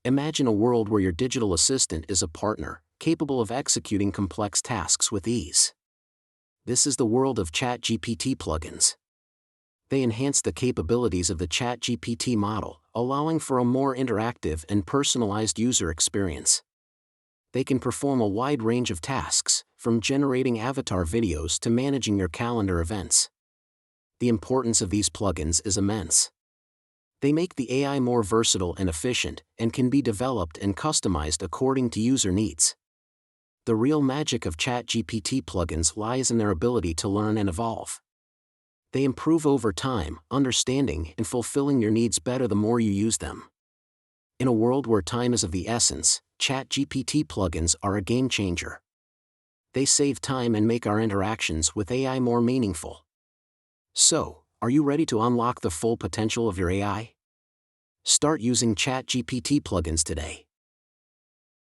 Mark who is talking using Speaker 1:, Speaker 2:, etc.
Speaker 1: Imagine a world where your digital assistant is a partner, capable of executing complex tasks with ease. This is the world of ChatGPT plugins. They enhance the capabilities of the ChatGPT model, allowing for a more interactive and personalized user experience. They can perform a wide range of tasks, from generating avatar videos to managing your calendar events. The importance of these plugins is immense. They make the AI more versatile and efficient, and can be developed and customized according to user needs. The real magic of ChatGPT plugins lies in their ability to learn and evolve. They improve over time, understanding and fulfilling your needs better the more you use them. In a world where time is of the essence, ChatGPT plugins are a game changer. They save time and make our interactions with AI more meaningful. So, are you ready to unlock the full potential of your AI? Start using ChatGPT plugins today.